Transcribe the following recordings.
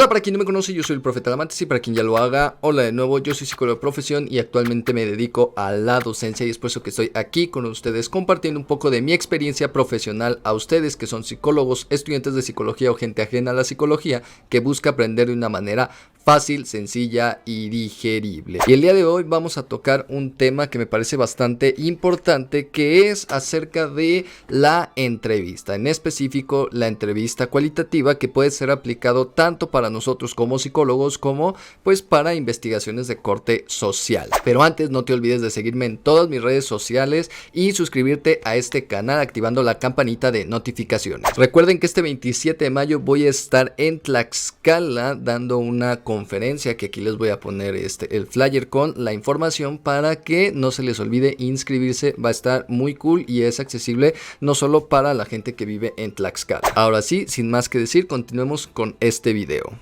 para quien no me conoce, yo soy el Profeta Lamantes, y para quien ya lo haga, hola de nuevo, yo soy psicólogo de profesión y actualmente me dedico a la docencia, y es por eso que estoy aquí con ustedes compartiendo un poco de mi experiencia profesional a ustedes que son psicólogos, estudiantes de psicología o gente ajena a la psicología que busca aprender de una manera fácil, sencilla y digerible. Y el día de hoy vamos a tocar un tema que me parece bastante importante, que es acerca de la entrevista, en específico la entrevista cualitativa, que puede ser aplicado tanto para nosotros como psicólogos como pues para investigaciones de corte social. Pero antes no te olvides de seguirme en todas mis redes sociales y suscribirte a este canal activando la campanita de notificaciones. Recuerden que este 27 de mayo voy a estar en Tlaxcala dando una conferencia, que aquí les voy a poner el flyer con la información para que no se les olvide inscribirse. Va a estar muy cool y es accesible no solo para la gente que vive en Tlaxcala. Ahora sí, sin más que decir, continuemos con este video.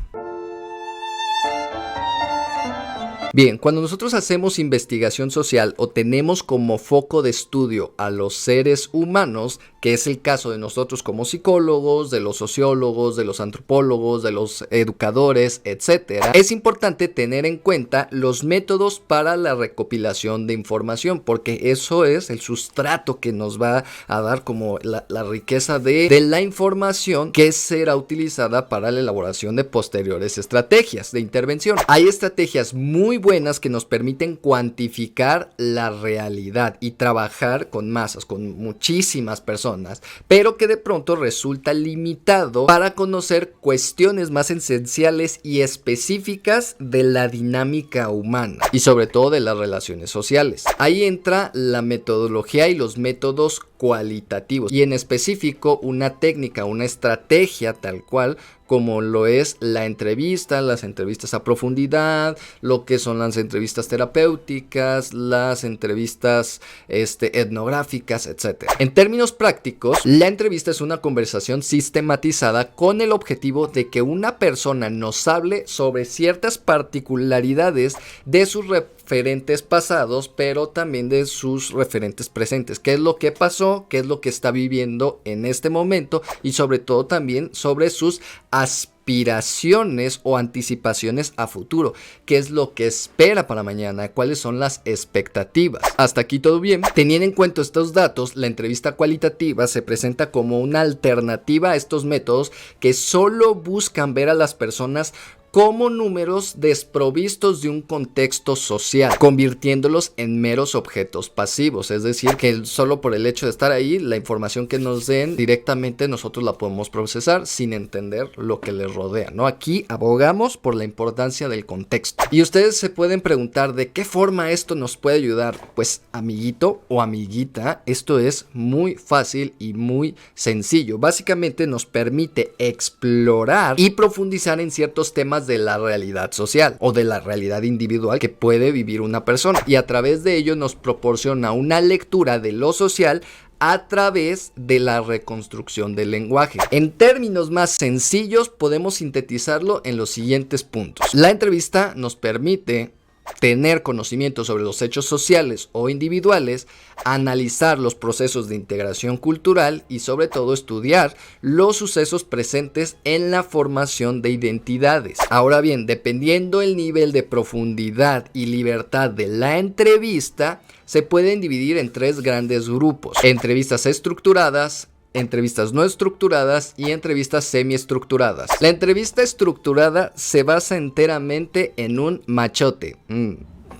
Bien, cuando nosotros hacemos investigación social o tenemos como foco de estudio a los seres humanos, que es el caso de nosotros como psicólogos, de los sociólogos, de los antropólogos, de los educadores, etc., es importante tener en cuenta los métodos para la recopilación de información, porque eso es el sustrato que nos va a dar como la riqueza de la información que será utilizada para la elaboración de posteriores estrategias de intervención. Hay estrategias muy buenas que nos permiten cuantificar la realidad y trabajar con masas, con muchísimas personas, pero que de pronto resulta limitado para conocer cuestiones más esenciales y específicas de la dinámica humana y sobre todo de las relaciones sociales. Ahí entra la metodología y los métodos cualitativos, y en específico una técnica, una estrategia tal cual como lo es la entrevista, las entrevistas a profundidad, lo que son las entrevistas terapéuticas, las entrevistas etnográficas, etc. En términos prácticos, la entrevista es una conversación sistematizada con el objetivo de que una persona nos hable sobre ciertas particularidades de sus referentes pasados, pero también de sus referentes presentes. ¿Qué es lo que pasó? ¿Qué es lo que está viviendo en este momento? Y sobre todo también sobre sus aspiraciones o anticipaciones a futuro. ¿Qué es lo que espera para mañana? ¿Cuáles son las expectativas? Hasta aquí todo bien. Teniendo en cuenta estos datos, la entrevista cualitativa se presenta como una alternativa a estos métodos que solo buscan ver a las personas como números desprovistos de un contexto social, convirtiéndolos en meros objetos pasivos. Es decir, que solo por el hecho de estar ahí, la información que nos den directamente nosotros la podemos procesar sin entender lo que les rodea, ¿no? Aquí abogamos por la importancia del contexto. Y ustedes se pueden preguntar de qué forma esto nos puede ayudar. Pues, amiguito o amiguita, esto es muy fácil y muy sencillo. Básicamente nos permite explorar y profundizar en ciertos temas de la realidad social o de la realidad individual que puede vivir una persona, y a través de ello nos proporciona una lectura de lo social a través de la reconstrucción del lenguaje. En términos más sencillos podemos sintetizarlo en los siguientes puntos. La entrevista nos permite tener conocimiento sobre los hechos sociales o individuales, analizar los procesos de integración cultural y sobre todo estudiar los sucesos presentes en la formación de identidades. Ahora bien, dependiendo el nivel de profundidad y libertad de la entrevista, se pueden dividir en tres grandes grupos: entrevistas estructuradas, entrevistas no estructuradas y entrevistas semiestructuradas. La entrevista estructurada se basa enteramente en un machote.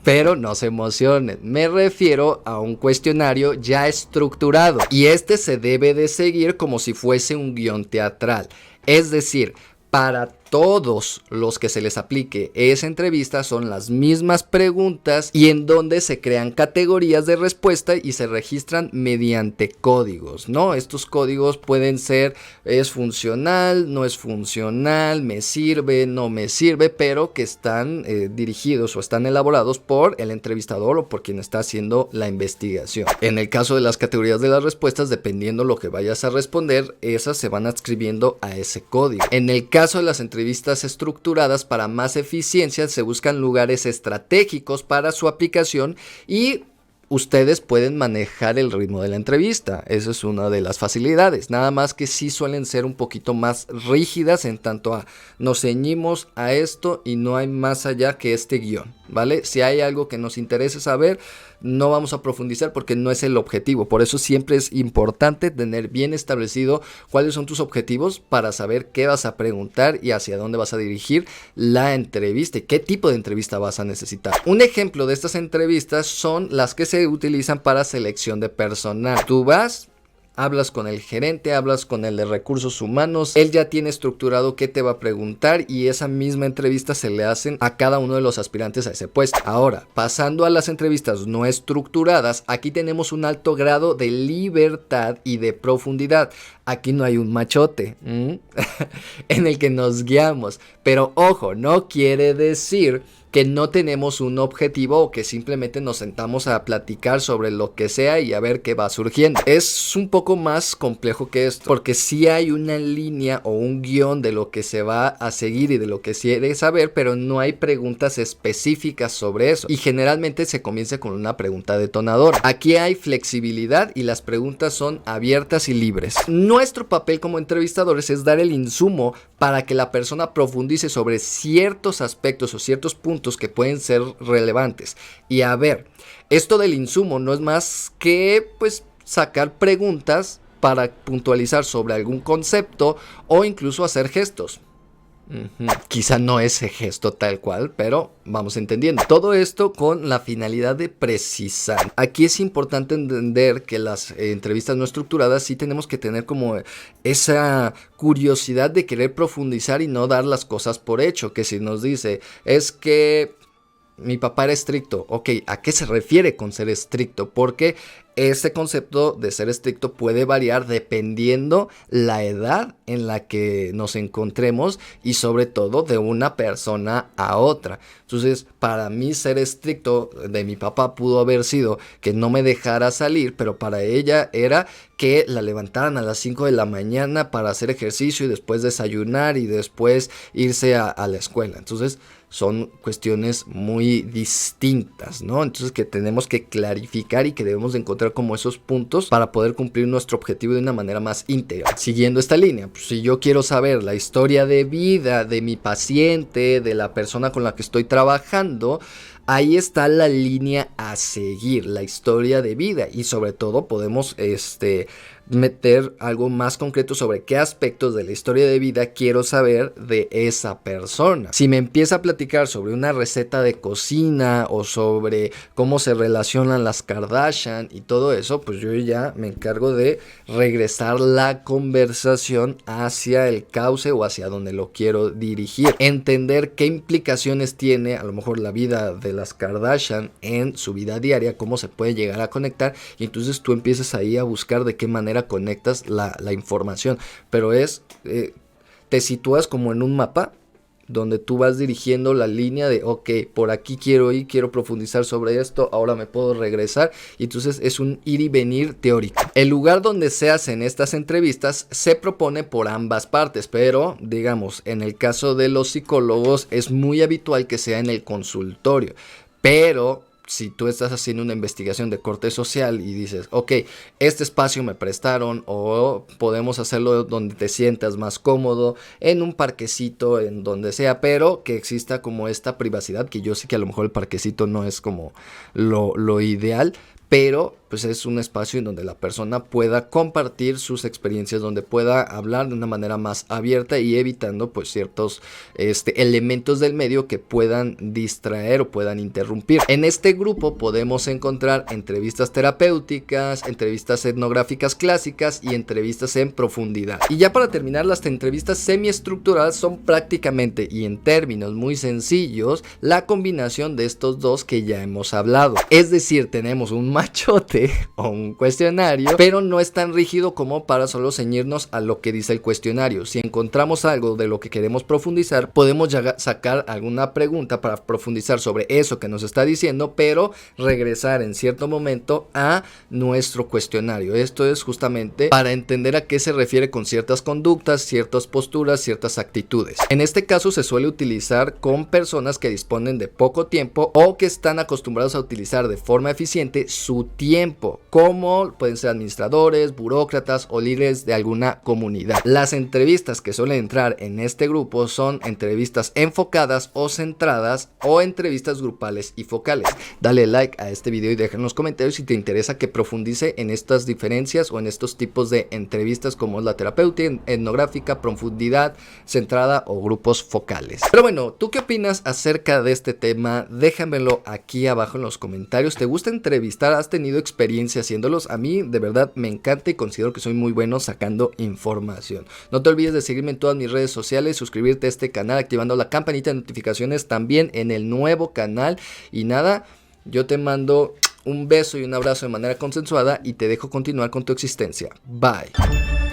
Pero no se emocionen, me refiero a un cuestionario ya estructurado, y este se debe de seguir como si fuese un guión teatral. Es decir, para todos los que se les aplique esa entrevista son las mismas preguntas, y en donde se crean categorías de respuesta y se registran mediante códigos, ¿no? Estos códigos pueden ser: es funcional, no es funcional, me sirve, no me sirve, pero que están dirigidos o están elaborados por el entrevistador o por quien está haciendo la investigación. En el caso de las categorías de las respuestas, dependiendo lo que vayas a responder, esas se van adscribiendo a ese código. En el caso de las entrevistas estructuradas, para más eficiencia se buscan lugares estratégicos para su aplicación y ustedes pueden manejar el ritmo de la entrevista. Eso es una de las facilidades. Nada más que sí suelen ser un poquito más rígidas en tanto a nos ceñimos a esto y no hay más allá que este guión, ¿vale? Si hay algo que nos interese saber, no vamos a profundizar porque no es el objetivo. Por eso siempre es importante tener bien establecido cuáles son tus objetivos para saber qué vas a preguntar y hacia dónde vas a dirigir la entrevista y qué tipo de entrevista vas a necesitar. Un ejemplo de estas entrevistas son las que se utilizan para selección de personal. Tú vas, hablas con el gerente, hablas con el de recursos humanos, él ya tiene estructurado qué te va a preguntar y esa misma entrevista se le hacen a cada uno de los aspirantes a ese puesto. Ahora, pasando a las entrevistas no estructuradas, aquí tenemos un alto grado de libertad y de profundidad. Aquí no hay un machote en el que nos guiamos, pero ojo, no quiere decir que no tenemos un objetivo o que simplemente nos sentamos a platicar sobre lo que sea y a ver qué va surgiendo. Es un poco más complejo que esto, porque sí hay una línea o un guión de lo que se va a seguir y de lo que se quiere saber, pero no hay preguntas específicas sobre eso. Y generalmente se comienza con una pregunta detonadora. Aquí hay flexibilidad y las preguntas son abiertas y libres. Nuestro papel como entrevistadores es dar el insumo para que la persona profundice sobre ciertos aspectos o ciertos puntos que pueden ser relevantes. Y a ver, esto del insumo no es más que pues sacar preguntas para puntualizar sobre algún concepto o incluso hacer gestos. Quizá no ese gesto tal cual, pero vamos entendiendo. Todo esto con la finalidad de precisar. Aquí es importante entender que las entrevistas no estructuradas sí tenemos que tener como esa curiosidad de querer profundizar y no dar las cosas por hecho. Que si nos dice, es que mi papá era estricto. Ok, ¿a qué se refiere con ser estricto? Porque este concepto de ser estricto puede variar dependiendo la edad en la que nos encontremos y sobre todo de una persona a otra. Entonces, para mí ser estricto de mi papá pudo haber sido que no me dejara salir, pero para ella era que la levantaran a las 5 de la mañana para hacer ejercicio y después desayunar y después irse a la escuela. Entonces, son cuestiones muy distintas, ¿no? Entonces que tenemos que clarificar y que debemos de encontrar como esos puntos para poder cumplir nuestro objetivo de una manera más íntegra. Siguiendo esta línea, pues, si yo quiero saber la historia de vida de mi paciente, de la persona con la que estoy trabajando, ahí está la línea a seguir, la historia de vida, y sobre todo podemos meter algo más concreto sobre qué aspectos de la historia de vida quiero saber de esa persona. Si me empieza a platicar sobre una receta de cocina o sobre cómo se relacionan las Kardashian y todo eso, pues yo ya me encargo de regresar la conversación hacia el cauce o hacia donde lo quiero dirigir. Entender qué implicaciones tiene a lo mejor la vida de las Kardashian en su vida diaria, cómo se puede llegar a conectar, y entonces tú empiezas ahí a buscar de qué manera conectas la información, pero te sitúas como en un mapa donde tú vas dirigiendo la línea de ok, por aquí quiero ir, quiero profundizar sobre esto, ahora me puedo regresar, y entonces es un ir y venir teórico. El lugar donde se hacen estas entrevistas se propone por ambas partes, pero digamos, en el caso de los psicólogos es muy habitual que sea en el consultorio, pero si tú estás haciendo una investigación de corte social y dices, ok, este espacio me prestaron, o podemos hacerlo donde te sientas más cómodo, en un parquecito, en donde sea, pero que exista como esta privacidad, que yo sé que a lo mejor el parquecito no es como lo ideal, pero pues es un espacio en donde la persona pueda compartir sus experiencias, donde pueda hablar de una manera más abierta y evitando pues ciertos elementos del medio que puedan distraer o puedan interrumpir. En este grupo podemos encontrar entrevistas terapéuticas, entrevistas etnográficas clásicas y entrevistas en profundidad. Y ya para terminar, las entrevistas semiestructuradas son prácticamente, y en términos muy sencillos, la combinación de estos dos que ya hemos hablado. Es decir, tenemos un machote o un cuestionario, pero no es tan rígido como para solo ceñirnos a lo que dice el cuestionario. Si encontramos algo de lo que queremos profundizar, podemos sacar alguna pregunta para profundizar sobre eso que nos está diciendo, pero regresar en cierto momento a nuestro cuestionario. Esto es justamente para entender a qué se refiere con ciertas conductas, ciertas posturas, ciertas actitudes. En este caso se suele utilizar con personas que disponen de poco tiempo o que están acostumbrados a utilizar de forma eficiente su tiempo, como pueden ser administradores, burócratas o líderes de alguna comunidad. Las entrevistas que suelen entrar en este grupo son entrevistas enfocadas o centradas o entrevistas grupales y focales. Dale like a este video y deja en los comentarios si te interesa que profundice en estas diferencias o en estos tipos de entrevistas como es la terapéutica, etnográfica, profundidad, centrada o grupos focales. Pero bueno, ¿tú qué opinas acerca de este tema? Déjamelo aquí abajo en los comentarios. ¿Te gusta entrevistar? ¿Has tenido experiencia haciéndolos? A mí de verdad me encanta y considero que soy muy bueno sacando información. No te olvides de seguirme en todas mis redes sociales, suscribirte a este canal activando la campanita de notificaciones también en el nuevo canal. Y nada, yo te mando un beso y un abrazo de manera consensuada y te dejo continuar con tu existencia. Bye.